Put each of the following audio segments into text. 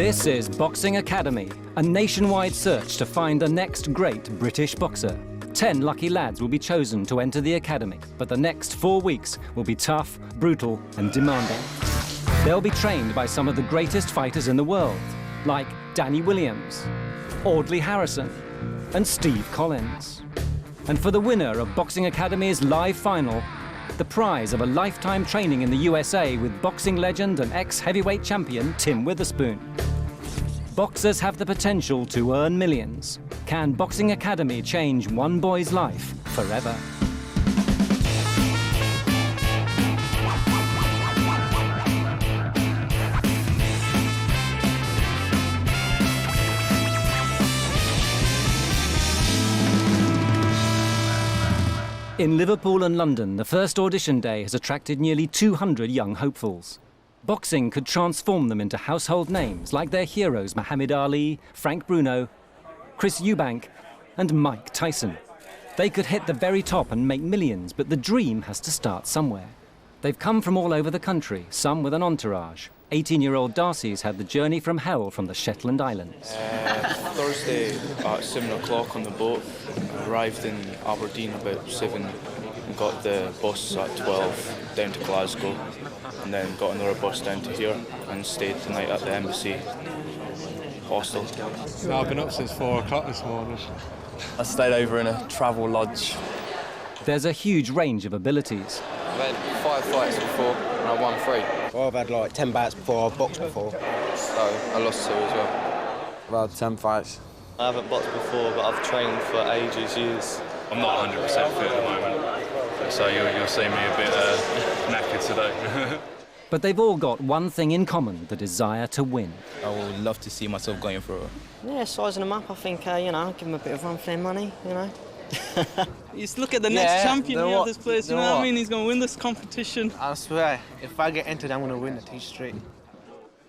This is Boxing Academy, a nationwide search to find the next great British boxer. 10 lucky lads will be chosen to enter the academy, but the next 4 weeks will be tough, brutal and demanding. They'll be trained by some of the greatest fighters in the world, like Danny Williams, Audley Harrison and Steve Collins. And for the winner of Boxing Academy's live final, the prize of a lifetime training in the USA with boxing legend and ex-heavyweight champion Tim Witherspoon. Boxers have the potential to earn millions. Can Boxing Academy change one boy's life forever? In Liverpool and London, the first audition day has attracted nearly 200 young hopefuls. Boxing could transform them into household names like their heroes Muhammad Ali, Frank Bruno, Chris Eubank and Mike Tyson. They could hit the very top and make millions, but the dream has to start somewhere. They've come from all over the country, some with an entourage. 18-year-old Darcy's had the journey from hell from the Shetland Islands. Thursday at 7 o'clock on the boat. Arrived in Aberdeen about 7 and got the bus at 12 down to Glasgow, and then got another bus down to here and stayed the night at the embassy hostel. So I've been up since 4 o'clock this morning. I stayed over in a travel lodge. There's a huge range of abilities. I've had 5 fights before and I won 3. Well, I've had like 10 bouts before, I've boxed before. So I lost 2 as well. I've had 10 fights. I haven't boxed before, but I've trained for ages, years. I'm not 100% fit at the moment, so you'll see me a bit knackered today. But they've all got one thing in common, the desire to win. I would love to see myself going for it. Yeah, sizing them up, I think, you know, give them a bit of run for their money, you know. You just look at the next champion here of this place, you know what I mean? He's going to win this competition. I swear, if I get entered, I'm going to win the 2 straight.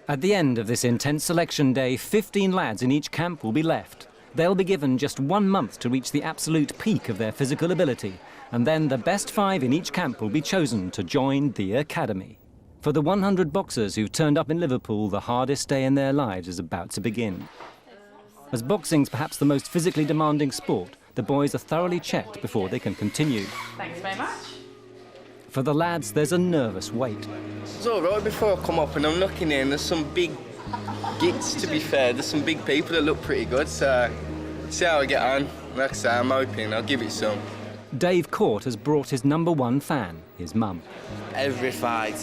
At the end of this intense selection day, 15 lads in each camp will be left. They'll be given just 1 month to reach the absolute peak of their physical ability, and then the best 5 in each camp will be chosen to join the academy. For the 100 boxers who've turned up in Liverpool, the hardest day in their lives is about to begin. As boxing's perhaps the most physically demanding sport, the boys are thoroughly checked before they can continue. Thanks very much. For the lads, there's a nervous wait. It's all right before I come up and I'm looking in, there's some big gits, to be fair. There's some big people that look pretty good, so see how I get on. Like I say, I'm hoping I'll give it some. Dave Court has brought his #1 fan, his mum. Every fight.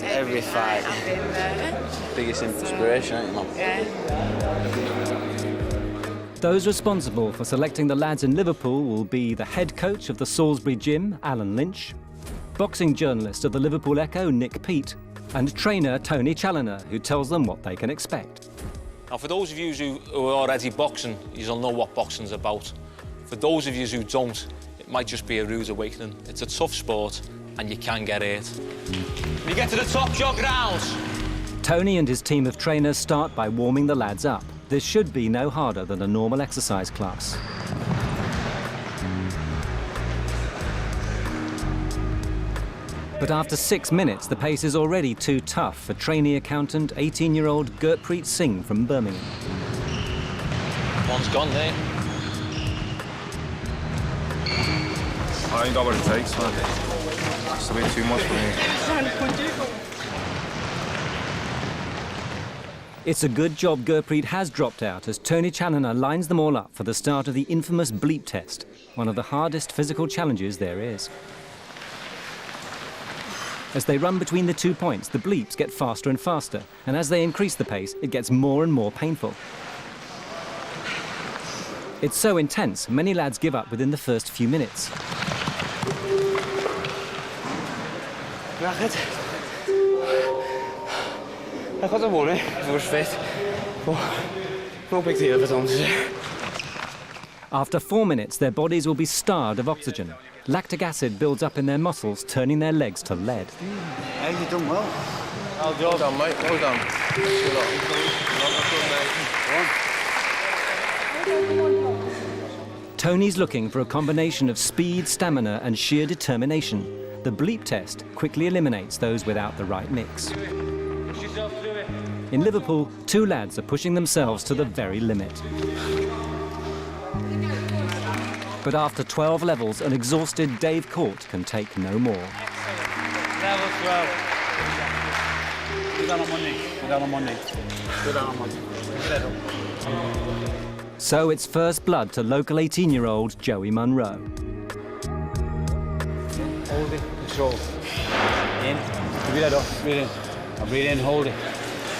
Biggest inspiration, ain't you, Mum? Those responsible for selecting the lads in Liverpool will be the head coach of the Salisbury gym, Alan Lynch, boxing journalist of the Liverpool Echo, Nick Peat, and trainer Tony Challoner, who tells them what they can expect. Now, for those of you who are already boxing, you'll know what boxing's about. For those of you who don't, it might just be a rude awakening. It's a tough sport, and you can get hurt. When you get to the top, jog round. Tony and his team of trainers start by warming the lads up. This should be no harder than a normal exercise class. But after 6 minutes, the pace is already too tough for trainee accountant, 18-year-old Gurpreet Singh from Birmingham. One's gone there. I ain't got what it takes, man. It's a bit too much for me. It's a good job Gurpreet has dropped out as Tony Challoner lines them all up for the start of the infamous bleep test, one of the hardest physical challenges there is. As they run between the 2 points, the bleeps get faster and faster, and as they increase the pace, it gets more and more painful. It's so intense, many lads give up within the first few minutes. I've got the warning, if I was fit. No big deal if I don't do. After 4 minutes, their bodies will be starved of oxygen. Lactic acid builds up in their muscles, turning their legs to lead. Hey, you've done well. Well done, mate. Well done. Tony's looking for a combination of speed, stamina and sheer determination. The bleep test quickly eliminates those without the right mix. Push yourself through it. In Liverpool, two lads are pushing themselves to the very limit. But after 12 levels, an exhausted Dave Court can take no more. Level 12. Go down on one knee. Go down on one knee. Go down on one knee. So it's first blood to local 18-year-old Joey Munro. Hold it, control. In. Breathe it up, breathe in. Now breathe in, hold it.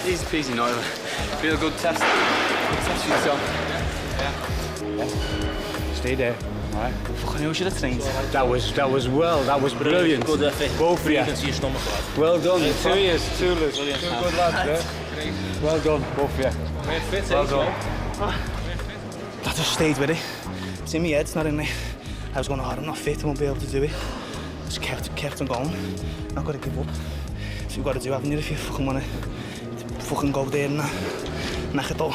Easy peasy, Noel. Feel good test. Test yourself. Yeah. Stay there. All right. Fucking hell, should have trained. That was brilliant. Good effort. Both of you. You can see your stomach, lad. Well done. 2 years, two good Brilliant. lads there. Well done, both of you. Well done. I just stayed with it. It's in my head, it's not in me. I was going, I'm not fit, I won't be able to do it. Just kept on going. Not got to give up. That's what you've got to do, haven't you, if you fucking want to fucking go there and knock it all.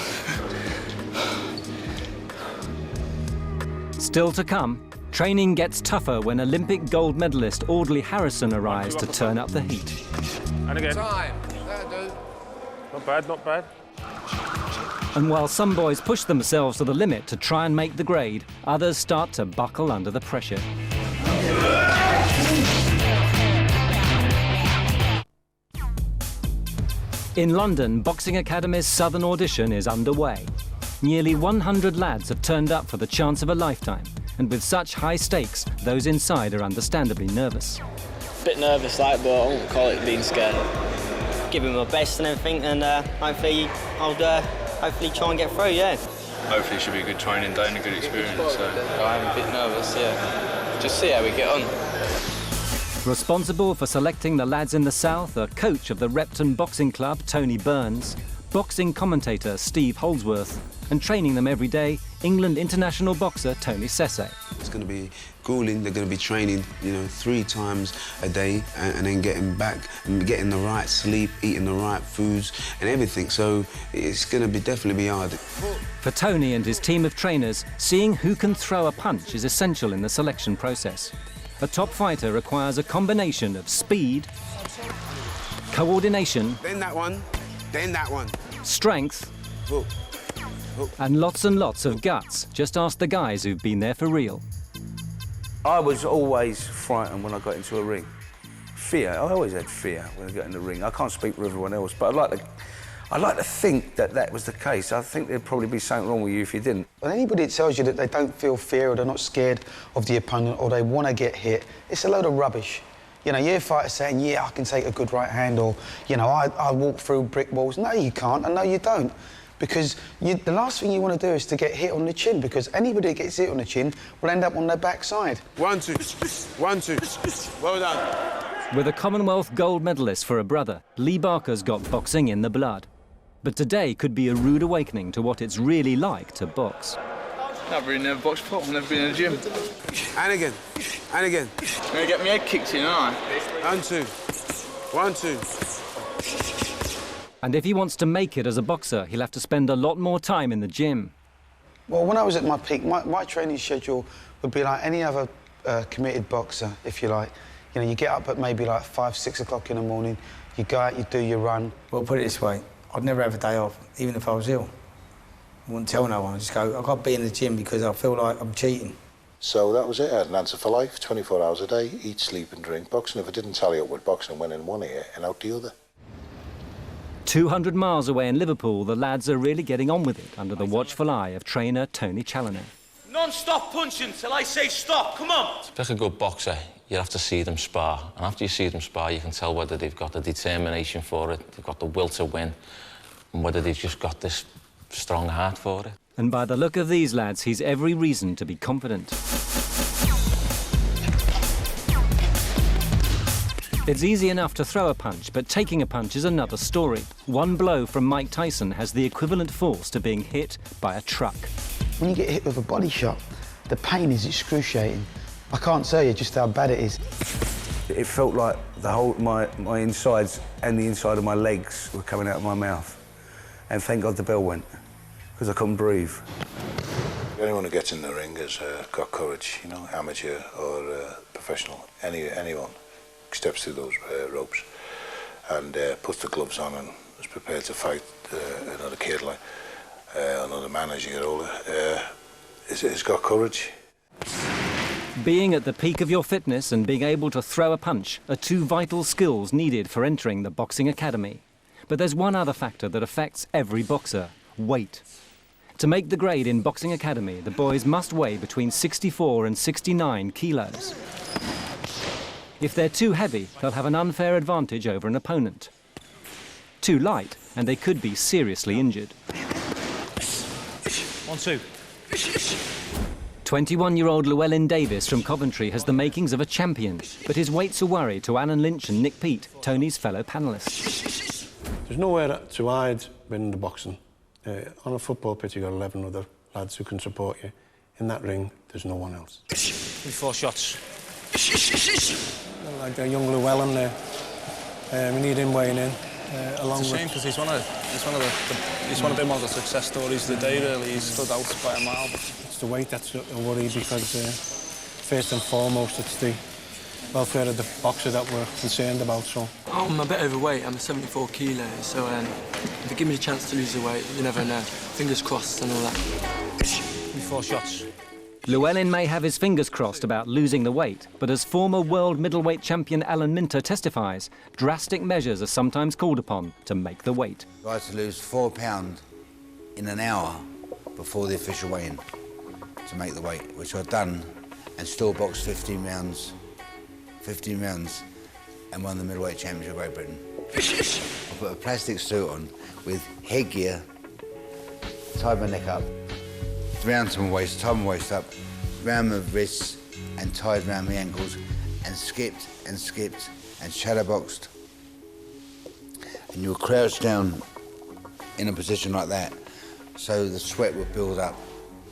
Still to come, training gets tougher when Olympic gold medalist Audley Harrison arrives to turn up the heat. And again. Time. That'll do. Not bad, not bad. And while some boys push themselves to the limit to try and make the grade, others start to buckle under the pressure. In London, Boxing Academy's Southern Audition is underway. Nearly 100 lads have turned up for the chance of a lifetime, and with such high stakes, those inside are understandably nervous. Bit nervous, like, but I won't call it being scared. Giving my best and everything, and hopefully I'll hopefully try and get through, yeah. Hopefully it should be a good training day and a good experience. So. I'm a bit nervous, yeah. Just see how we get on. Responsible for selecting the lads in the south are coach of the Repton Boxing Club, Tony Burns, boxing commentator Steve Holdsworth, and training them every day, England international boxer Tony Sesse. It's going to be grueling. They're going to be training, 3 times a day and then getting back and getting the right sleep, eating the right foods and everything. So it's going to definitely be hard. For Tony and his team of trainers, seeing who can throw a punch is essential in the selection process. A top fighter requires a combination of speed, coordination, then that one, strength, and lots of guts. Just ask the guys who've been there for real. I was always frightened when I got into a ring. Fear, I always had fear when I got in the ring. I can't speak for everyone else, but I'd like to think that was the case. I think there'd probably be something wrong with you if you didn't. But anybody that tells you that they don't feel fear or they're not scared of the opponent or they want to get hit, it's a load of rubbish. You're a fighter saying, yeah, I can take a good right hand, or, I walk through brick walls. No, you can't, and no, you don't. Because the last thing you want to do is to get hit on the chin, because anybody that gets hit on the chin will end up on their backside. 1, 2, 1, 2. Well done. With a Commonwealth gold medalist for a brother, Lee Barker's got boxing in the blood. But today could be a rude awakening to what it's really like to box. I've really never boxed before, I've never been in a gym. And again, and again. I'm going to get my head kicked in, aren't I? 1, 2, 1, 2. And if he wants to make it as a boxer, he'll have to spend a lot more time in the gym. Well, when I was at my peak, my training schedule would be like any other committed boxer, if you like. You get up at maybe like 5, 6 o'clock in the morning, you go out, you do your run. Well, put it this way, I'd never have a day off, even if I was ill. I wouldn't tell no one, I'd just go, I've got to be in the gym because I feel like I'm cheating. So that was it, I had an answer for life, 24 hours a day, eat, sleep and drink. Boxing, if it didn't tally up with boxing, went in one ear and out the other. 200 miles away in Liverpool, the lads are really getting on with it under the watchful eye of trainer Tony Challoner. Non-stop punching till I say stop, come on! To pick a good boxer, you have to see them spar. And after you see them spar, you can tell whether they've got the determination for it, they've got the will to win, and whether they've just got this strong heart for it. And by the look of these lads, he's every reason to be confident. It's easy enough to throw a punch, but taking a punch is another story. One blow from Mike Tyson has the equivalent force to being hit by a truck. When you get hit with a body shot, the pain is excruciating. I can't tell you just how bad it is. It felt like my insides and the inside of my legs were coming out of my mouth. And thank God the bell went, because I couldn't breathe. Anyone who gets in the ring has got courage, amateur or professional, anyone steps through those ropes and puts the gloves on and was prepared to fight another kid, like another man as you get older. He's got courage. Being at the peak of your fitness and being able to throw a punch are two vital skills needed for entering the boxing academy. But there's one other factor that affects every boxer: weight. To make the grade in Boxing Academy, the boys must weigh between 64 and 69 kilos. If they're too heavy, they'll have an unfair advantage over an opponent. Too light, and they could be seriously injured. 1-2. 21-year-old Llewellyn Davis from Coventry has the makings of a champion, but his weight's a worry to Alan Lynch and Nick Peat, Tony's fellow panellists. There's nowhere to hide in the boxing. On a football pitch, you've got 11 other lads who can support you. In that ring, there's no one else. 4 shots. Like a young Llewellyn there. We need him weighing in. Along it's a shame because he's one of one of the success stories of the day. Really, he's stood out by a mile. It's the weight that's a worry because first and foremost, it's the welfare of the boxer that we're concerned about. So I'm a bit overweight. I'm 74 kilos. So if they give me the chance to lose the weight, you never know. Fingers crossed and all that. 4 shots. Llewellyn may have his fingers crossed about losing the weight, but as former world middleweight champion Alan Minter testifies, drastic measures are sometimes called upon to make the weight. I had to lose 4 pounds in an hour before the official weigh-in to make the weight, which I'd done, and still boxed 15 rounds, and won the middleweight championship of Great Britain. I put a plastic suit on with headgear, tied my neck up, round to my waist, tied my waist up, round my wrists and tied round my ankles, and skipped and shadowboxed. And you were crouched down in a position like that, so the sweat would build up.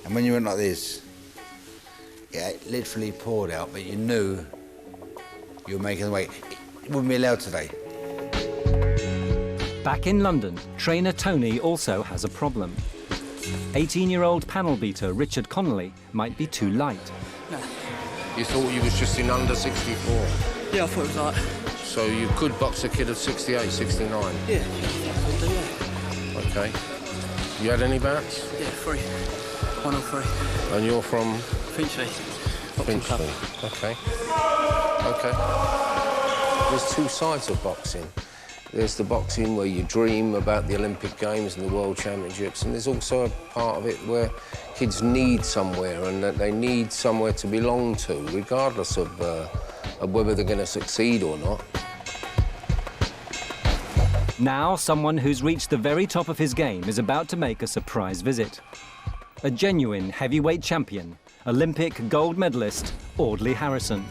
And when you went like this, it literally poured out, but you knew you were making the weight. It wouldn't be allowed today. Back in London, trainer Tony also has a problem. 18-year-old panel beater Richard Connolly might be too light. No. You thought you was just in under 64? Yeah, I thought it was like... So you could box a kid of 68, 69? Yeah, yeah. OK. You had any bouts? Yeah, 3. 1 or 3. And you're from? Finchley. Finchley. OK. OK. There's 2 sides of boxing. There's the boxing where you dream about the Olympic Games and the World Championships, and there's also a part of it where kids need somewhere and that they need somewhere to belong to, regardless of whether they're going to succeed or not. Now, someone who's reached the very top of his game is about to make a surprise visit. A genuine heavyweight champion, Olympic gold medalist, Audley Harrison.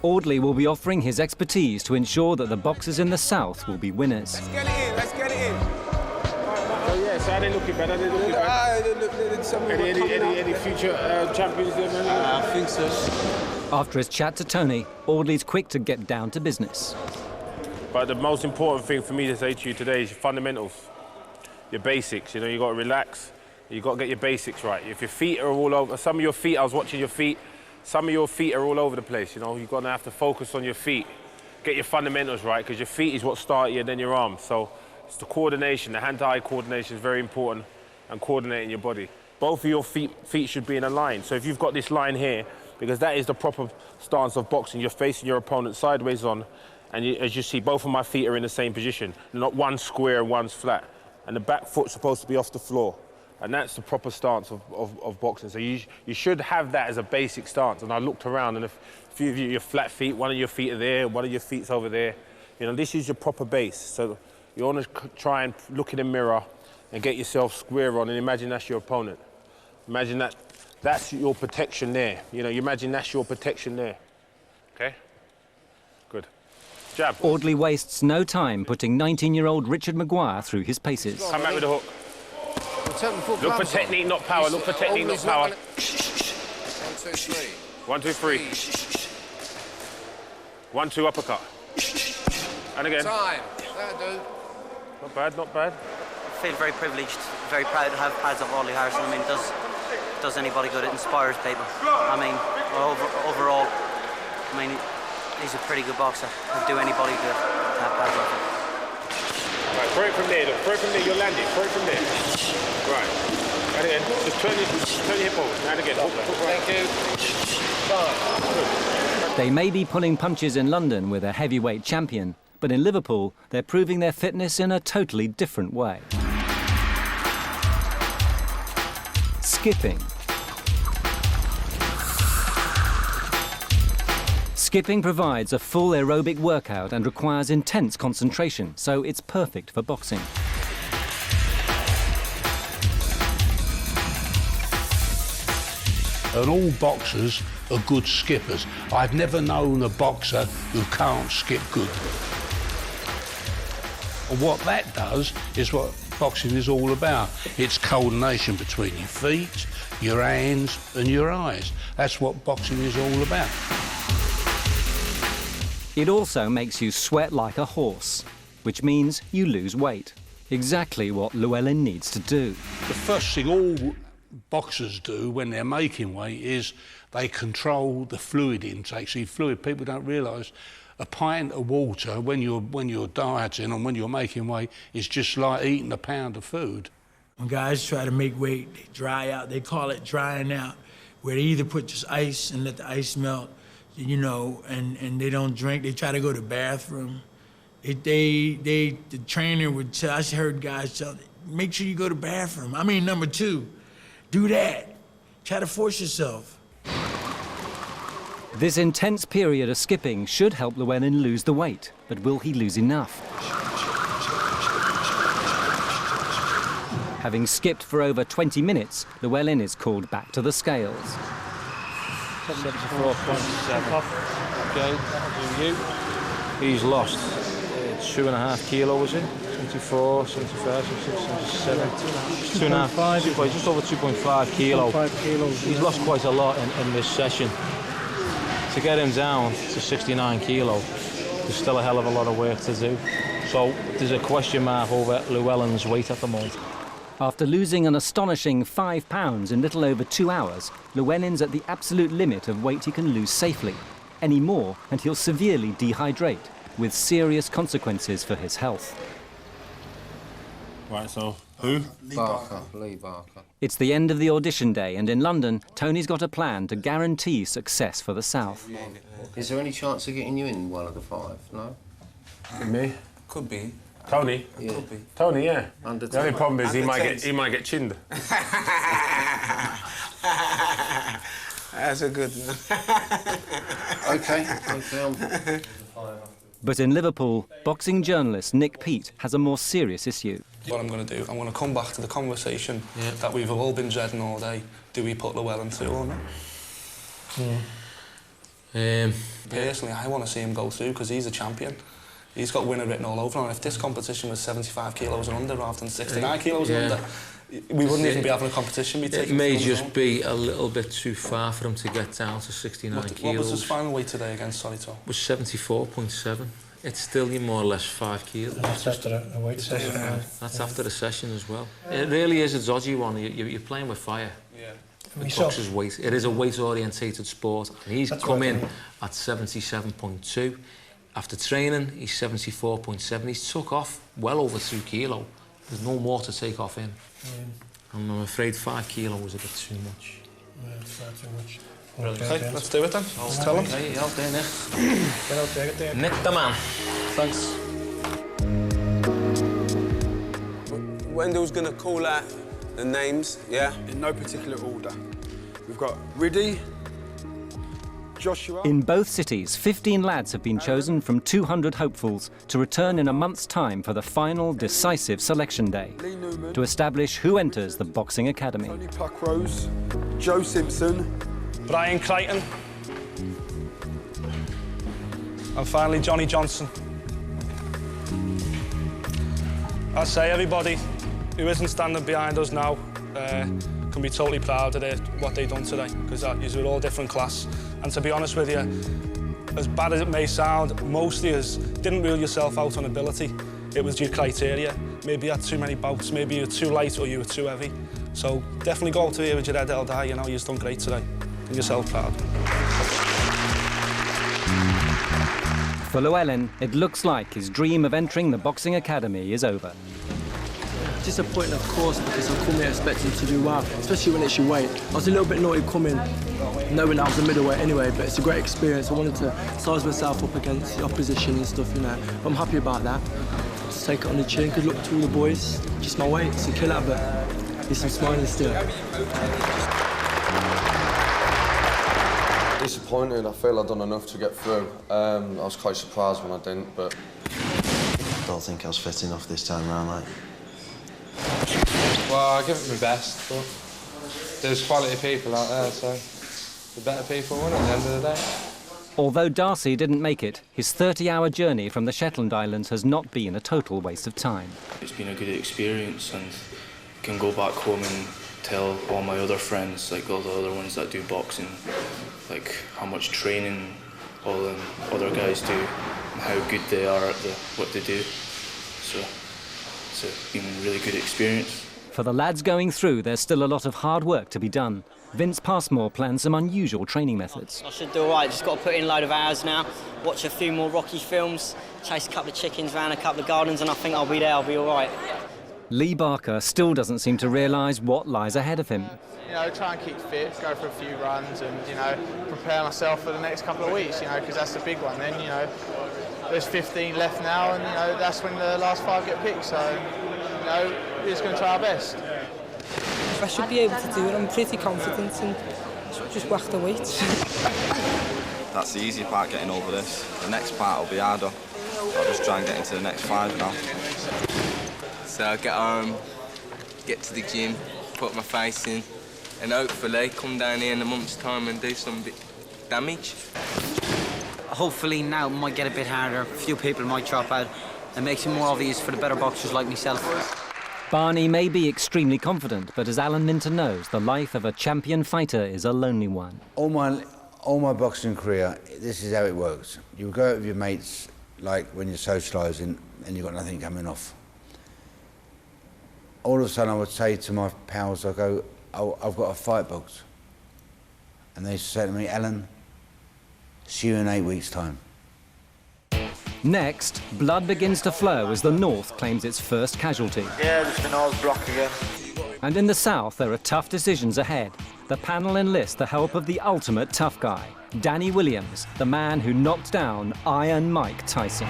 Audley will be offering his expertise to ensure that the boxers in the south will be winners. Let's get it in, let's get it in. Oh yeah, so are they looking better? They looking better? Any future champions there, man? I think so. After his chat to Tony, Audley's quick to get down to business. But the most important thing for me to say to you today is your fundamentals, your basics. You know, you've got to relax. You've got to get your basics right. If your feet are all over, some of your feet, I was watching your feet, some of your feet are all over the place, you know. You're going to have to focus on your feet. Get your fundamentals right, because your feet is what start you and then your arms. So it's the coordination, the hand-to-eye coordination is very important, and coordinating your body. Both of your feet should be in a line. So if you've got this line here, because that is the proper stance of boxing, you're facing your opponent sideways on, and as you see, both of my feet are in the same position. Not one square, one's flat. And the back foot's supposed to be off the floor. And that's the proper stance of boxing. So you should have that as a basic stance. And I looked around, and a few of you, your flat feet, one of your feet are there, one of your feet's over there. You know, this is your proper base. So you want to try and look in the mirror and get yourself square on, and imagine that's your opponent. Imagine that's your protection there. You know, you imagine that's your protection there. Okay? Good. Jab. Audley wastes no time putting 19-year-old Richard Maguire through his paces. Come back with the hook. Look for technique, not power. Look for technique, not power. 1, 2, 3. 1, 2, 3. 1, 2 uppercut. And again. Time. That'll do. Not bad, not bad. I feel very privileged, very proud to have pads of Audley Harrison. I mean, does anybody good? It inspires people. I mean, overall, I mean, he's a pretty good boxer. He'll do anybody good to have pads of him. Right, throw it from there, look. Throw it from there, you'll land it. Throw it from there. Right. And again, just turn your hip over. And again, hook right. Thank you. They may be pulling punches in London with a heavyweight champion, but in Liverpool, they're proving their fitness in a totally different way. Skipping. Skipping provides a full aerobic workout and requires intense concentration, so it's perfect for boxing. And all boxers are good skippers. I've never known a boxer who can't skip good. And what that does is what boxing is all about. It's coordination between your feet, your hands and your eyes. That's what boxing is all about. It also makes you sweat like a horse, which means you lose weight. Exactly what Llewellyn needs to do. The first thing all boxers do when they're making weight is they control the fluid intake. See, fluid, people don't realise a pint of water when you're dieting and when you're making weight is just like eating a pound of food. When guys try to make weight, they dry out. They call it drying out, where they either put just ice and let the ice melt, you know, and they don't drink. They try to go to the bathroom. The trainer would tell, I heard guys tell, make sure you go to the bathroom. I mean, number 2, do that. Try to force yourself. This intense period of skipping should help Llewellyn lose the weight, but will he lose enough? Having skipped for over 20 minutes, Llewellyn is called back to the scales. 74.7. Okay, that'll do you. He's lost 2.5 kilos, is it? 74, 75, 76, 77, 2.5, just over 2.5 kilo. 2.5 kilos. He's lost quite a lot in this session. To get him down to 69 kilo, there's still a hell of a lot of work to do. So there's a question mark over Llewellyn's weight at the moment. After losing an astonishing 5 pounds in little over 2 hours, Llewellyn's at the absolute limit of weight he can lose safely. Any more and he'll severely dehydrate, with serious consequences for his health. Right, so who? Lee Barker. It's the end of the audition day, and in London, Tony's got a plan to guarantee success for the South. Is there any chance of getting you in one of the 5? No? Me? Could be. Tony? Yeah. Could be. Tony, yeah. Under The only 10. problem is he Under might get chinned. That's a good one. Okay. But in Liverpool, boxing journalist Nick Peat has a more serious issue. What I'm going to do, I'm going to come back to the conversation that we've all been dreading all day. Do we put Llewellyn through or not? Personally, I want to see him go through because he's a champion. He's got winner written all over him. If this competition was 75 kilos and under rather than 69 kilos and under, we wouldn't even be having a competition. It may just be a little bit too far for him to get down to 69 kilos. What was his final weight today against Solito? Was 74.7. It's still more or less 5 kilos. That's after a weight session. That's after the session as well. It really is a dodgy one. You're playing with fire. Yeah. With boxers' weight. It is a weight-orientated sport. And he's come in at 77.2. After training, he's 74.7. He's took off well over 2 kilo. There's no more to take off him. And I'm afraid 5 kilo was a bit too much. Yeah, far too much. Okay, let's do it then. Let's tell him. Okay, out there, Nick. Get out there, get there. Nick the man. Thanks. Wendell's going to call out the names, yeah? In no particular order. We've got Riddy, Joshua. In both cities, 15 lads have been chosen from 200 hopefuls to return in a month's time for the final decisive selection day to establish who enters the Boxing Academy. Tony Puckrose, Joe Simpson, Brian Crichton, and finally Johnny Johnson. I'd say everybody who isn't standing behind us now can be totally proud of what they've done today, because you're all different class. And to be honest with you, as bad as it may sound, most of you didn't rule yourself out on ability. It was your criteria. Maybe you had too many bouts, maybe you were too light or you were too heavy. So definitely go out to here with your head held high, you know, you've done great today. Do yourself proud. For Llewellyn, it looks like his dream of entering the boxing academy is over. Disappointing, of course, because I come here expecting to do well, especially when it's your weight. I was a little bit naughty coming, knowing that I was a middleweight anyway, but it's a great experience. I wanted to size myself up against the opposition and stuff, you know. I'm happy about that. Just take it on the chin. Good luck to all the boys. Just my weight, it's a killer, but at least I'm smiling still. Disappointed. I feel I've done enough to get through. I was quite surprised when I didn't, but I don't think I was fit enough this time round, like. Well, I give it my best, but there's quality people out there, so the better people win at the end of the day. Although Darcy didn't make it, his 30-hour journey from the Shetland Islands has not been a total waste of time. It's been a good experience, and I can go back home and tell all my other friends, like all the other ones that do boxing, like how much training all the other guys do and how good they are at what they do. So it's been a really good experience. For the lads going through, there's still a lot of hard work to be done. Vince Passmore plans some unusual training methods. I should do all right, just got to put in a load of hours now, watch a few more Rocky films, chase a couple of chickens around a couple of gardens, and I think I'll be there, I'll be all right. Lee Barker still doesn't seem to realise what lies ahead of him. You know, try and keep fit, go for a few runs and, you know, prepare myself for the next couple of weeks, you know, because that's the big one then, you know. There's 15 left now and, you know, that's when the last 5 get picked, so, you know, we're just going to try our best. I should be able to do it, I'm pretty confident and just whack the weights. That's the easy part, getting over this. The next part will be harder. I'll just try and get into the next 5 now. So I get home, get to the gym, put my face in, and hopefully come down here in a month's time and do some bit damage. Hopefully now it might get a bit harder, a few people might drop out. It makes it more obvious for the better boxers like myself. Barney may be extremely confident, but as Alan Minter knows, the life of a champion fighter is a lonely one. All my boxing career, this is how it works. You go out with your mates, like when you're socialising, and you've got nothing coming off. All of a sudden I would say to my pals, I go, oh, I've got a fight box. And they used to say to me, Alan, see you in 8 weeks' time. Next, blood begins to flow as the North claims its first casualty. Yeah, just the nose block again. And in the South, there are tough decisions ahead. The panel enlists the help of the ultimate tough guy, Danny Williams, the man who knocked down Iron Mike Tyson.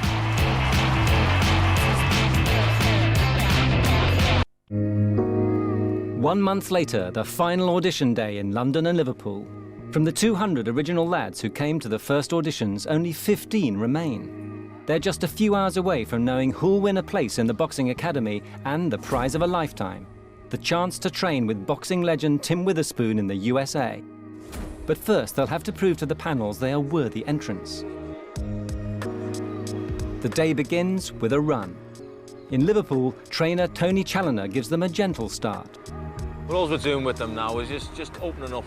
One month later, the final audition day in London and Liverpool. From the 200 original lads who came to the first auditions, only 15 remain. They're just a few hours away from knowing who'll win a place in the boxing academy and the prize of a lifetime, the chance to train with boxing legend Tim Witherspoon in the USA. But first, they'll have to prove to the panels they are worthy entrants. The day begins with a run. In Liverpool, trainer Tony Challoner gives them a gentle start. What all we're doing with them now is just opening up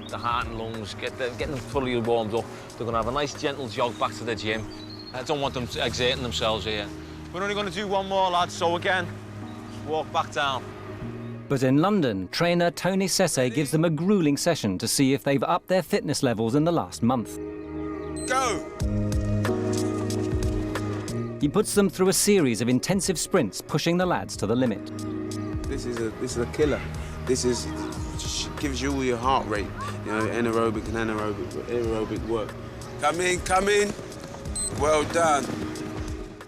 the heart and lungs, getting them fully warmed up. They're going to have a nice gentle jog back to the gym. I don't want them exerting themselves here. We're only going to do one more, lads, so again, just walk back down. But in London, trainer Tony Sesse gives them a grueling session to see if they've upped their fitness levels in the last month. Go! He puts them through a series of intensive sprints, pushing the lads to the limit. This is a killer. This gives you all your heart rate, you know, anaerobic and aerobic work. Come in. Well done.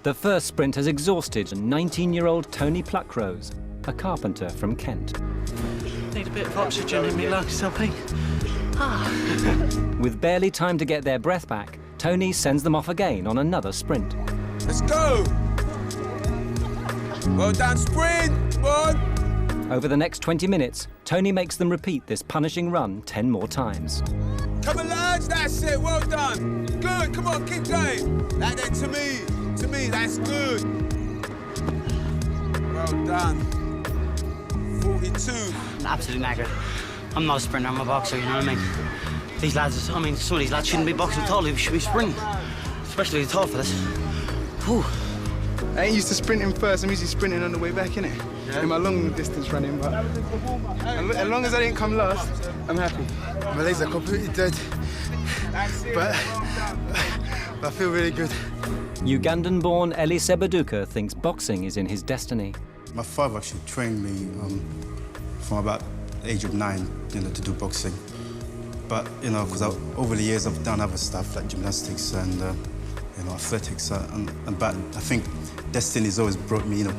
The first sprint has exhausted 19-year-old Tony Pluckrose, a carpenter from Kent. Need a bit of oxygen in me lungs, something. With barely time to get their breath back, Tony sends them off again on another sprint. Let's go! Well done, sprint! Come on! Over the next 20 minutes, Tony makes them repeat this punishing run 10 more times. Come on, lads, that's it, well done. Good, come on, keep going. Like that to me, that's good. Well done. 42. I'm absolutely knackered. I'm not a sprinter, I'm a boxer, you know what I mean? These lads, some of these lads shouldn't be boxing at all, they should be sprinting. Especially the tall fellas. Whew. I ain't used to sprinting first, I'm usually sprinting on the way back, innit? In my long distance running, but as long as I didn't come last, I'm happy. My legs are completely dead, but I feel really good. Ugandan-born Eli Sebaduka thinks boxing is in his destiny. My father actually trained me from about the age of 9, you know, to do boxing. But, you know, because over the years I've done other stuff like gymnastics and, you know, athletics. But I think destiny's always brought me, you know,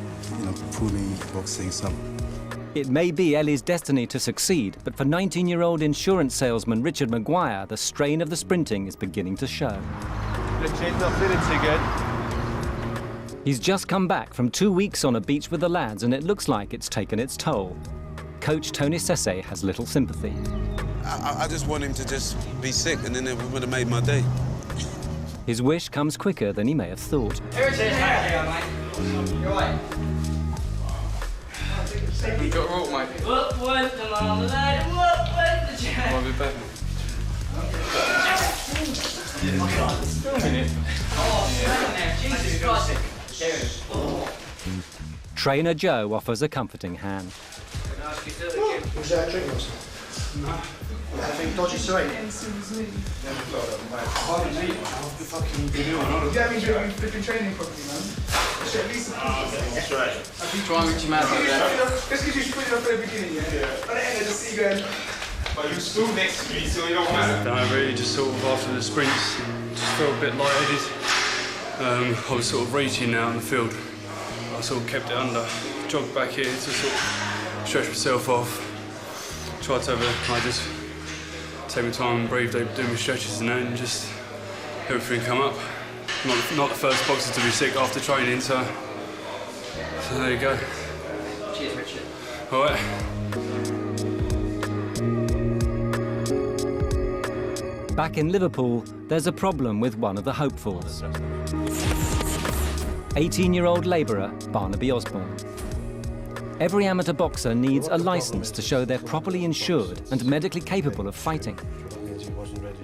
pulled me boxing. So. It may be Ellie's destiny to succeed, but for 19-year-old insurance salesman Richard Maguire, the strain of the sprinting is beginning to show. Richard's not feeling too good. He's just come back from 2 weeks on a beach with the lads, and it looks like it's taken its toll. Coach Tony Sese has little sympathy. I just want him to just be sick, and then it would have made my day. His wish comes quicker than he may have thought. Here it is, mate. You're right. You got a rope, mate. What went the marmalade? What went the jam? Might be better. Jesus Christ. Trainer Joe offers a comforting hand. Was that a drink or something? No. Anything dodgy, sorry? What the fuck can you be doing? Yeah, I mean, you've been training properly, man. At least That's right. What's wrong with you, man? Just because you put it up at the beginning, yeah? At the end, I just see you going. But you stood next to me, so you don't matter. I really just sort of, after the sprints, just felt a bit lightheaded. I was sort of reaching out in the field. I sort of kept it under, jogged back here to sort of stretch myself off. Tried to I just take my time and breathe, do my stretches and that, and just everything come up. Not the first boxer to be sick after training, so there you go. Cheers, Richard. All right. Back in Liverpool, there's a problem with one of the hopefuls. 18-year-old labourer Barnaby Osborne. Every amateur boxer needs a licence to show they're properly insured and medically capable of fighting.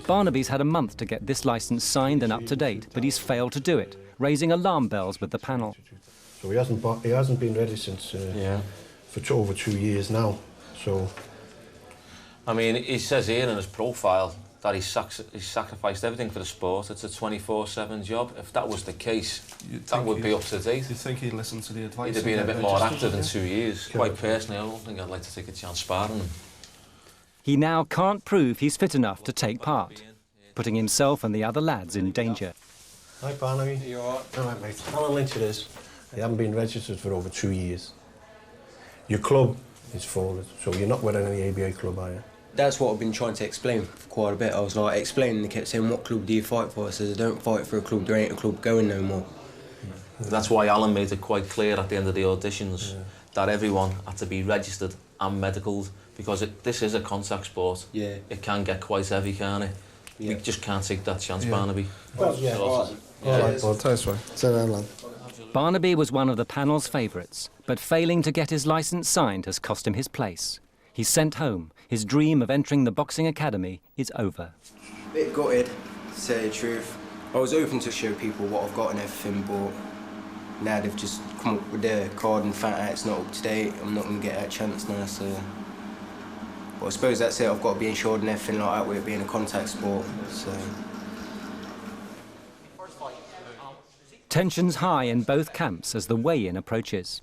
Barnaby's had a month to get this licence signed and up to date, but he's failed to do it, raising alarm bells with the panel. So he hasn't been ready since for over 2 years now. So, I mean, he says here in his profile that he's sacrificed everything for the sport. It's a 24/7 job. If that was the case, that would be up to date. You think he'd listen to the advice? He'd have been a bit more active in 2 years. Quite personally, I don't think I'd like to take a chance sparring him. He now can't prove he's fit enough to take part, putting himself and the other lads in danger. Hi, Barnaby. You all right? All right, mate. Alan Lynch it is. You haven't been registered for over 2 years. Your club is falling, so you're not with any ABA club, are you? That's what I've been trying to explain for quite a bit. I was like explaining, they kept saying, what club do you fight for? I said, I don't fight for a club, there ain't a club going no more. That's why Alan made it quite clear at the end of the auditions that everyone had to be registered and medicaled, because this is a contact sport. Yeah. It can get quite heavy, can't it? Yeah. You just can't take that chance, Barnaby. Well, yeah. All right, bud. Thanks, man. Sit down, lad. Barnaby was one of the panel's favourites, but failing to get his licence signed has cost him his place. He's sent home. His dream of entering the boxing academy is over. A bit gutted, to say the truth. I was hoping to show people what I've got and everything, but now they've just come up with their card and found out it's not up to date. I'm not going to get that chance now, so... But I suppose that's it. I've got to be insured and everything like that with it being a contact sport, so... Tensions high in both camps as the weigh-in approaches.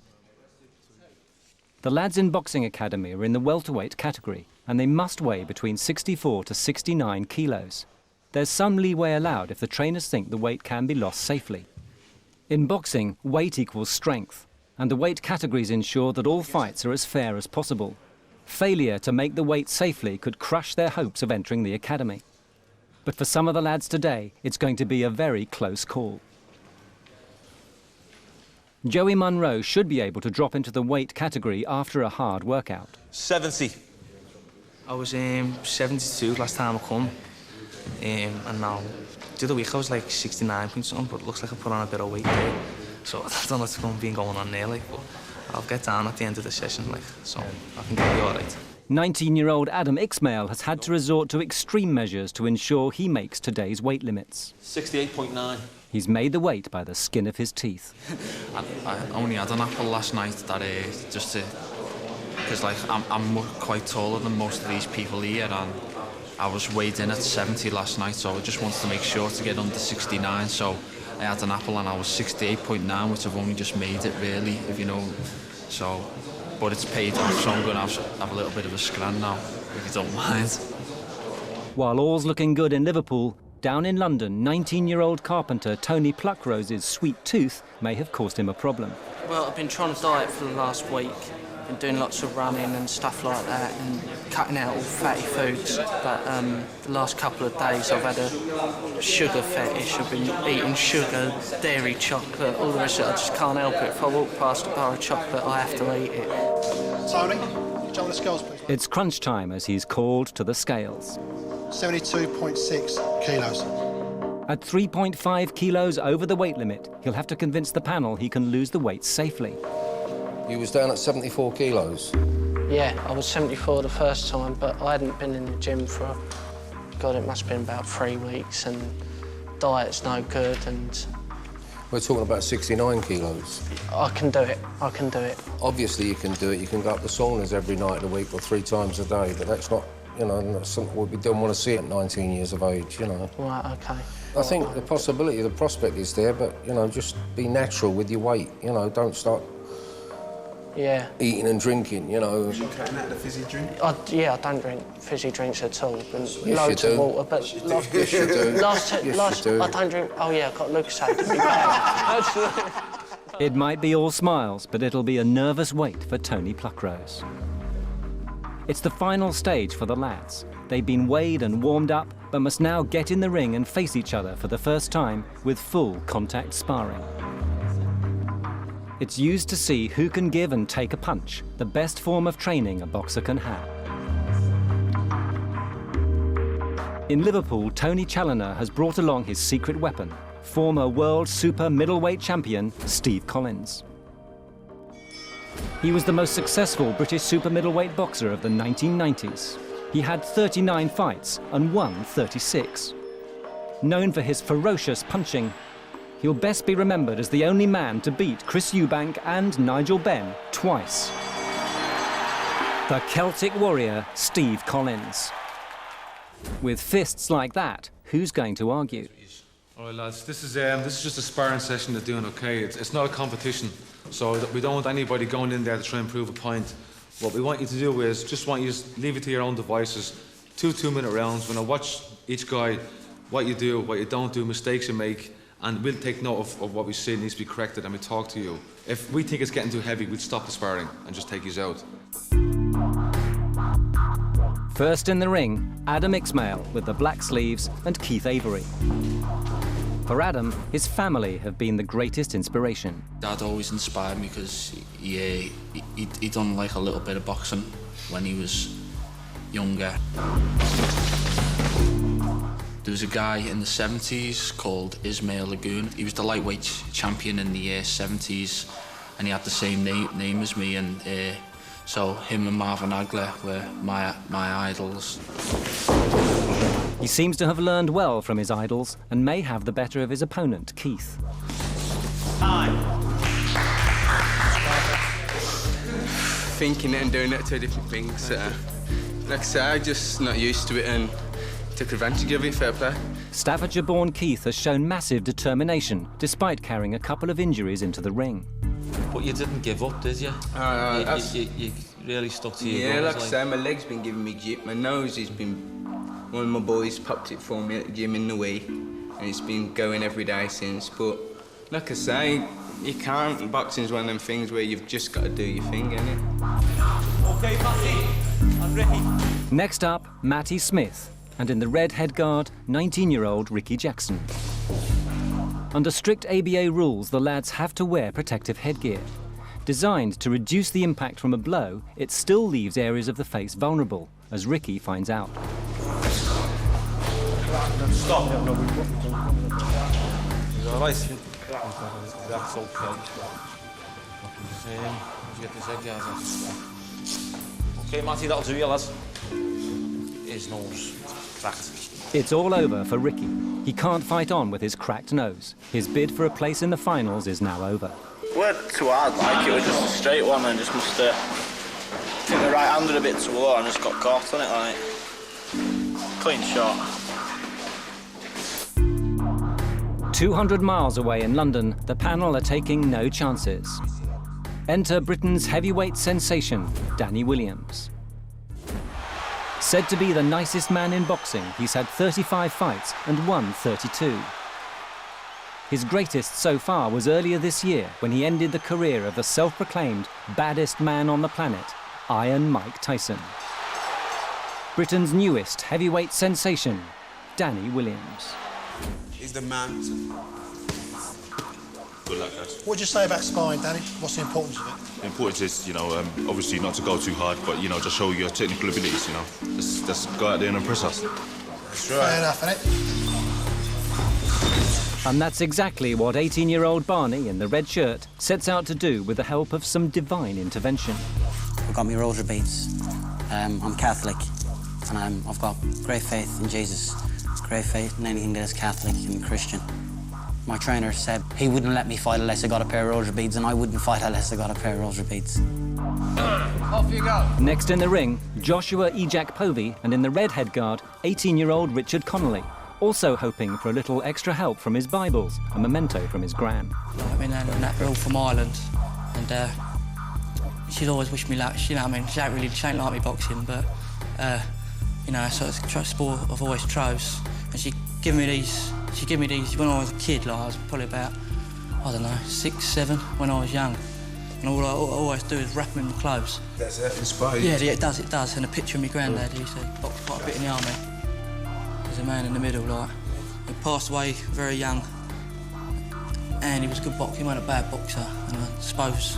The lads in Boxing Academy are in the welterweight category, and they must weigh between 64 to 69 kilos. There's some leeway allowed if the trainers think the weight can be lost safely. In boxing, weight equals strength, and the weight categories ensure that all fights are as fair as possible. Failure to make the weight safely could crush their hopes of entering the academy. But for some of the lads today, it's going to be a very close call. Joey Munro should be able to drop into the weight category after a hard workout. 70. I was 72 last time I come, and now the other week I was like 69 point something, but it looks like I put on a bit of weight there. So I don't know what's been going on there, like, but I'll get down at the end of the session, like, so I think I'll be all right. 19-year-old Adam Ixmael has had to resort to extreme measures to ensure he makes today's weight limits. 68.9. He's made the weight by the skin of his teeth. I only had an apple last night that just to because like I'm quite taller than most of these people here, and I was weighed in at 70 last night, so I just wanted to make sure to get under 69. So I had an apple and I was 68.9, which I've only just made it really, if you know. So, but it's paid off, so I'm going to have a little bit of a scran now, if you don't mind. While all's looking good in Liverpool, down in London, 19-year-old carpenter Tony Pluckrose's sweet tooth may have caused him a problem. Well, I've been trying to diet for the last week. Been doing lots of running and stuff like that and cutting out all fatty foods. But the last couple of days I've had a sugar fetish. I've been eating sugar, dairy chocolate, all the rest of it. I just can't help it. If I walk past a bar of chocolate, I have to eat it. Tony, jump on the scales, please. It's crunch time as he's called to the scales. 72.6 kilos. At 3.5 kilos over the weight limit, he'll have to convince the panel he can lose the weight safely. You was down at 74 kilos? Yeah, I was 74 the first time, but I hadn't been in the gym for, God, it must have been about 3 weeks, and diet's no good, and... We're talking about 69 kilos. I can do it, I can do it. Obviously you can do it. You can go up the saunas every night of the week or 3 times a day, but that's not, you know, that's something we don't want to see at 19 years of age, you know. Right, OK. I think the possibility, the prospect is there, but, you know, just be natural with your weight, you know, don't start... Yeah. Eating and drinking, you know. You cutting out the fizzy drink? Yeah, I don't drink fizzy drinks at all. Yes, loads you do. of water, but Yes, you do. last you do. I don't drink. Oh yeah, I've got Lucasade in my bag. It might be all smiles, but it'll be a nervous wait for Tony Pluckrose. It's the final stage for the lads. They've been weighed and warmed up, but must now get in the ring and face each other for the first time with full contact sparring. It's used to see who can give and take a punch, the best form of training a boxer can have. In Liverpool, Tony Challoner has brought along his secret weapon, former world super middleweight champion Steve Collins. He was the most successful British super middleweight boxer of the 1990s. He had 39 fights and won 36. Known for his ferocious punching, he'll best be remembered as the only man to beat Chris Eubank and Nigel Benn twice. The Celtic warrior, Steve Collins. With fists like that, who's going to argue? All right, lads, this is just a sparring session they're doing, OK? It's not a competition, so we don't want anybody going in there to try and prove a point. What we want you to do is just want you to leave it to your own devices. 2 2-minute rounds. When I watch each guy, what you do, what you don't do, mistakes you make, and we'll take note of what we say needs to be corrected, and we talk to you. If we think it's getting too heavy, we'd stop the sparring and just take you out. First in the ring, Adam Ixmael with the black sleeves and Keith Avery. For Adam, his family have been the greatest inspiration. Dad always inspired me because he done like a little bit of boxing when he was younger. There was a guy in the 70s called Ismail Lagoon. He was the lightweight champion in the 70s, and he had the same name as me, and so him and Marvin Hagler were my idols. He seems to have learned well from his idols and may have the better of his opponent, Keith. Thinking it and doing it, 2 different things. Like I say, I'm just not used to it and took advantage of it, fair play. Staffordshire-born Keith has shown massive determination, despite carrying a couple of injuries into the ring. But you didn't give up, did you? You really stuck to your Yeah, goals, like I say, my leg's been giving me jip. My nose has been... One of my boys popped it for me at the gym in the week, and it's been going every day since. But like I say, you can't. Boxing's one of them things where you've just got to do your thing, innit? OK, Matty, I'm ready. Next up, Matty Smith, and in the red headguard, 19-year-old Ricky Jackson. Under strict ABA rules, the lads have to wear protective headgear. Designed to reduce the impact from a blow, it still leaves areas of the face vulnerable, as Ricky finds out. Stop. Is that all right? That's okay. You get this headgear. OK, Matty, that'll do you, lads. His nose cracked. It's all over for Ricky. He can't fight on with his cracked nose. His bid for a place in the finals is now over. It weren't too hard, like, it was just a straight one and just must think the right handed a bit too low and just got caught on it, like. Clean shot. 200 miles away in London, the panel are taking no chances. Enter Britain's heavyweight sensation, Danny Williams. Said to be the nicest man in boxing, he's had 35 fights and won 32. His greatest so far was earlier this year when he ended the career of the self-proclaimed baddest man on the planet, Iron Mike Tyson. Britain's newest heavyweight sensation, Danny Williams. He's the man. Good luck, guys. What would you say about sparring, Danny? What's the importance of it? The importance is, you know, obviously not to go too hard, but, you know, just show your technical abilities, you know. Just go out there and impress us. That's right. Fair enough, innit? And that's exactly what 18-year-old Barney in the red shirt sets out to do with the help of some divine intervention. I've got my rosary beads. I'm Catholic, and I've got great faith in Jesus, great faith in anything that is Catholic and Christian. My trainer said he wouldn't let me fight unless I got a pair of rosary beads, and I wouldn't fight unless I got a pair of rosary beads. Off you go. Next in the ring, Joshua Ejak Povey, and in the red headguard, 18-year-old Richard Connolly, also hoping for a little extra help from his Bibles, a memento from his gran. Like my nan and that, we're all from Ireland, and she'd always wish me luck. You know what I mean? She ain't like me boxing, but you know, so it's a sport I've always chose. And she gave me these when I was a kid. Like I was probably about, I don't know, 6, 7 when I was young. And all I always do is wrap them in my clothes. Does that inspire you? Yeah, it does. And a picture of my granddad, he said, boxed quite a bit in the army. There's a man in the middle, like. He passed away very young. And he was a good boxer, he wasn't a bad boxer. And I suppose,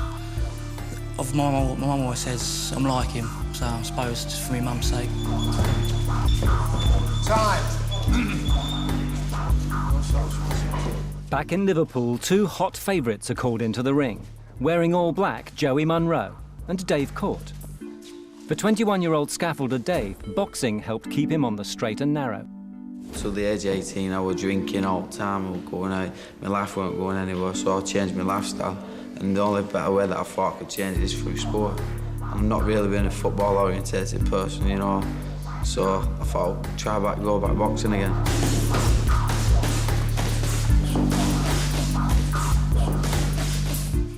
my mum always says I'm like him, so I suppose just for my mum's sake. Time! Back in Liverpool, two hot favourites are called into the ring, wearing all black Joey Munro and Dave Court. For 21-year-old scaffolder Dave, boxing helped keep him on the straight and narrow. Till the age of 18, I was drinking all the time, I was going out. My life weren't going anywhere, so I changed my lifestyle. And the only better way that I thought I could change it is through sport. I'm not really being a football-orientated person, you know, so I thought I'd go back boxing again.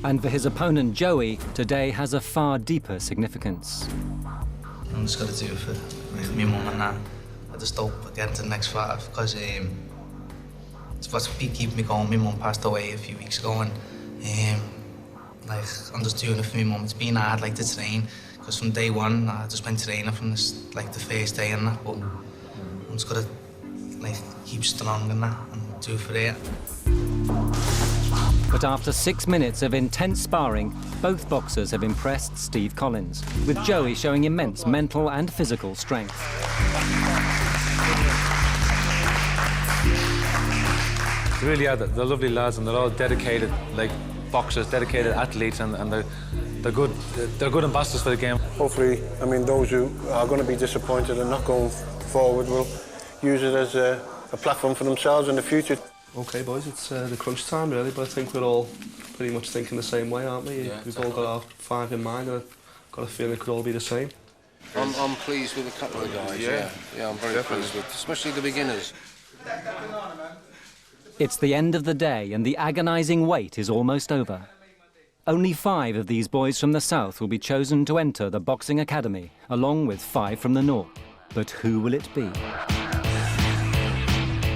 And for his opponent Joey, today has a far deeper significance. I'm just going to do it for my mum and that. I just hope I get to the next fight because it's what's keeping me going. My mum passed away a few weeks ago, and like I'm just doing it for my mum. It's been hard, like to train, because from day one I just been training from this, like the first day and that. But I'm just gonna like keep strong and that and do it for it. But after 6 minutes of intense sparring, both boxers have impressed Steve Collins, with Joey showing immense mental and physical strength. They really are. They're lovely lads, and they're all dedicated, like boxers, dedicated athletes, and they're good ambassadors for the game. Hopefully, I mean, those who are going to be disappointed and not going forward will use it as a platform for themselves in the future. OK, boys, it's the crunch time, really, but I think we're all pretty much thinking the same way, aren't we? Yeah, We've all got our 5 in mind, and I've got a feeling it could all be the same. I'm pleased with a couple of guys, yeah, I'm very pleased with, especially the beginners. It's the end of the day and the agonising wait is almost over. Only 5 of these boys from the south will be chosen to enter the boxing academy, along with 5 from the north. But who will it be?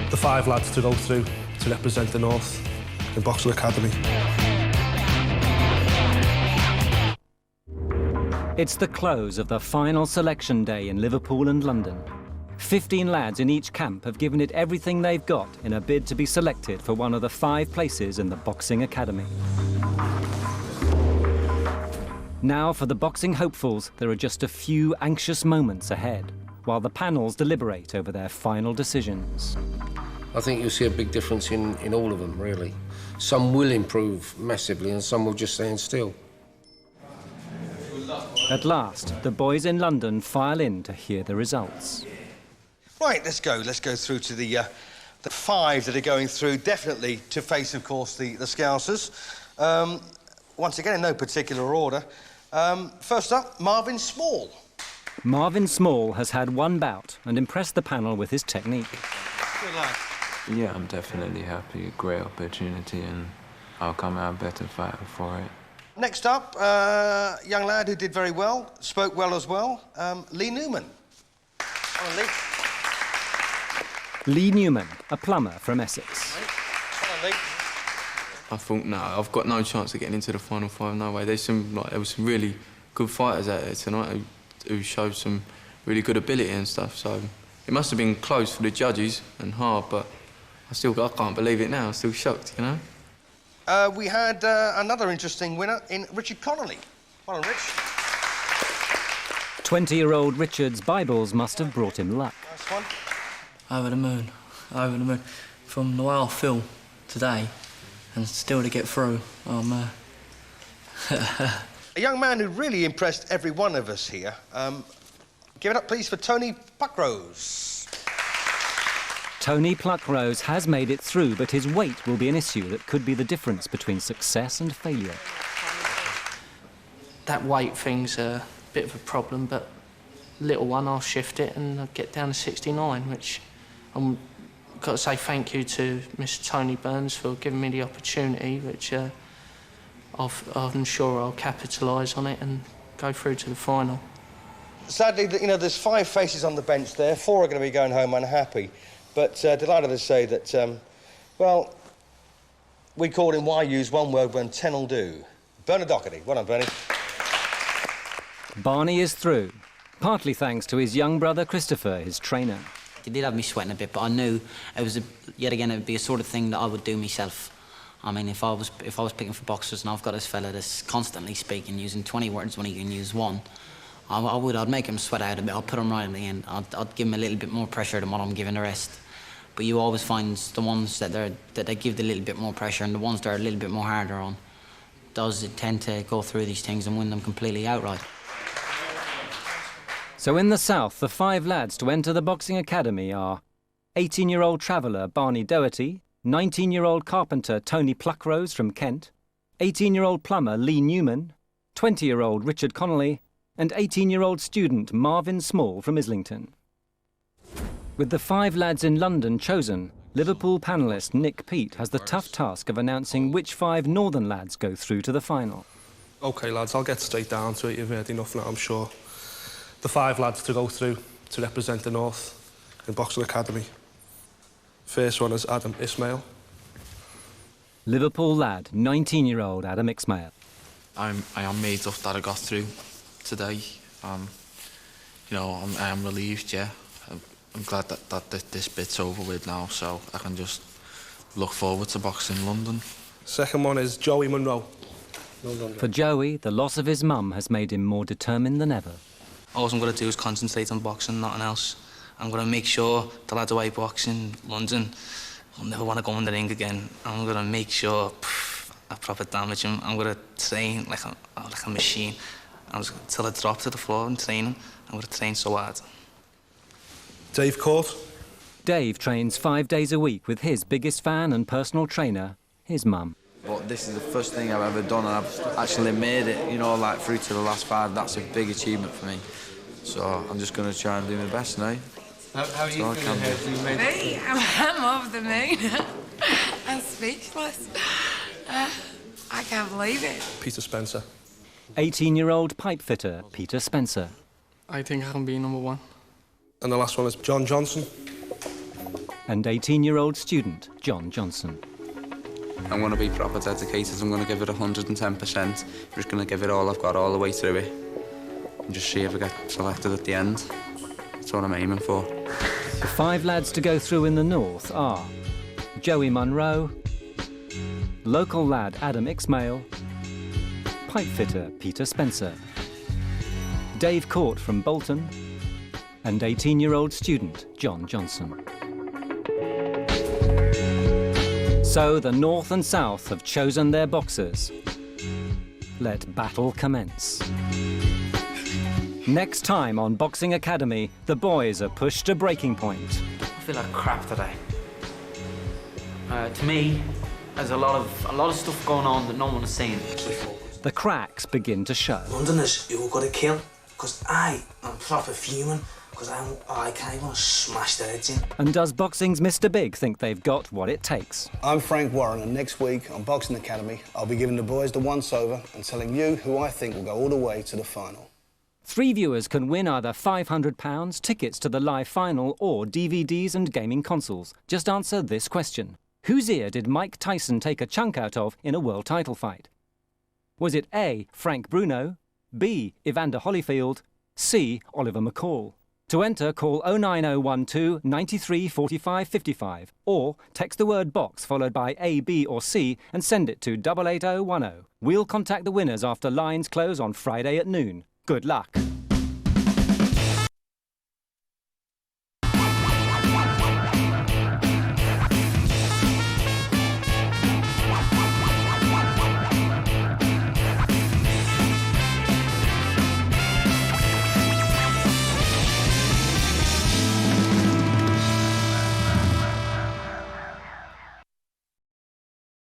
The 5 lads to go through to represent the north in Boxing Academy. It's the close of the final selection day in Liverpool and London. 15 lads in each camp have given it everything they've got in a bid to be selected for one of the 5 places in the Boxing Academy. Now, for the boxing hopefuls, there are just a few anxious moments ahead, while the panels deliberate over their final decisions. I think you'll see a big difference in all of them, really. Some will improve massively and some will just stand still. At last, the boys in London file in to hear the results. Right, let's go. Let's go through to the 5 that are going through, definitely to face, of course, the Scousers. Once again, in no particular order. First up, Marvin Small. Marvin Small has had one bout and impressed the panel with his technique. Good lad. Yeah, I'm definitely happy. Great opportunity, and I'll come out better fighter for it. Next up, young lad who did very well, spoke well as well, Lee Newman. Come on, Lee. Lee Newman, a plumber from Essex. Come on, Lee. I thought, no, I've got no chance of getting into the final five, no way. There was some really good fighters out there tonight who showed some really good ability and stuff, so it must have been close for the judges and hard, but I can't believe it now. I'm still shocked, you know? We had another interesting winner in Richard Connolly. Well done, Rich. 20-year-old Richard's Bibles must have brought him luck. Nice one. Over the moon, over the moon. From the way I feel today, and still to get through, I'm... A young man who really impressed every one of us here. Give it up, please, for Tony Puckrose. Tony Pluckrose has made it through, but his weight will be an issue that could be the difference between success and failure. That weight thing's a bit of a problem, but little one, I'll shift it and I'll get down to 69, which I've got to say thank you to Mr. Tony Burns for giving me the opportunity, which I'm sure I'll capitalise on it and go through to the final. Sadly, you know, there's 5 faces on the bench there. 4 are going to be going home unhappy. But delighted to say that, well, we called him why use one word when 10 will do. Bernard Doherty. Well done, Bernie. Barney is through, partly thanks to his young brother Christopher, his trainer. It did have me sweating a bit, but I knew it was, yet again, it would be a sort of thing that I would do myself. I mean, if I was picking for boxers and I've got this fella that's constantly speaking, using 20 words when he can use 1, I'd make him sweat out a bit. I'd put him right in the end. I'd give him a little bit more pressure than what I'm giving the rest. But you always find the ones that they give the little bit more pressure and the ones that are a little bit more harder on, does tend to go through these things and win them completely outright. So in the south, the 5 lads to enter the boxing academy are 18-year-old traveller Barney Doherty, 19-year-old carpenter Tony Pluckrose from Kent, 18-year-old plumber Lee Newman, 20-year-old Richard Connolly, and 18-year-old student Marvin Small from Islington. With the 5 lads in London chosen, Liverpool panellist Nick Peat has the tough task of announcing which 5 northern lads go through to the final. OK, lads, I'll get straight down to it. You've heard enough now, I'm sure. The 5 lads to go through to represent the North in Boxing Academy. First one is Adam Ismail. Liverpool lad, 19-year-old Adam Ismail. I am made up that I got through today. You know, I am relieved, yeah. I'm glad that this bit's over with now, so I can just look forward to boxing in London. Second one is Joey Munro. For Joey, the loss of his mum has made him more determined than ever. All I'm going to do is concentrate on boxing, nothing else. I'm going to make sure the lads away boxing in London, I'll never want to go in the ring again. I'm going to make sure I proper damage him. I'm going to train like a machine. Till I drop to the floor and training, I'm going to train so hard. Dave Court. Dave trains 5 days a week with his biggest fan and personal trainer, his mum. But this is the first thing I've ever done, and I've actually made it, you know, like through to the last 5. That's a big achievement for me. So I'm just going to try and do my best now. How are you feeling here? Me? I'm over the moon. I'm speechless. I can't believe it. Peter Spencer. 18-year-old pipe fitter Peter Spencer. I think I can be number 1. And the last one is John Johnson. And 18-year-old student John Johnson. I'm going to be proper dedicated. I'm going to give it 110%. I'm just going to give it all I've got all the way through it. And just see if I get selected at the end. That's what I'm aiming for. The 5 lads to go through in the north are Joey Munro, local lad Adam Ismail, pipe fitter Peter Spencer, Dave Court from Bolton, and 18-year-old student John Johnson. So the North and South have chosen their boxers. Let battle commence. Next time on Boxing Academy, the boys are pushed to breaking point. I feel like crap today. To me, there's a lot of stuff going on that no one has seen. the cracks begin to show. Londoners, you've got to kill, because I'm proper fuming, because I can't even smash their heads in. And does boxing's Mr. Big think they've got what it takes? I'm Frank Warren, and next week on Boxing Academy, I'll be giving the boys the once-over and telling you who I think will go all the way to the final. 3 viewers can win either £500, tickets to the live final, or DVDs and gaming consoles. Just answer this question. Whose ear did Mike Tyson take a chunk out of in a world title fight? Was it A, Frank Bruno, B, Evander Holyfield, C, Oliver McCall? To enter, call 09012 93 45 55 or text the word box followed by A, B or C and send it to 88010. We'll contact the winners after lines close on Friday at noon. Good luck.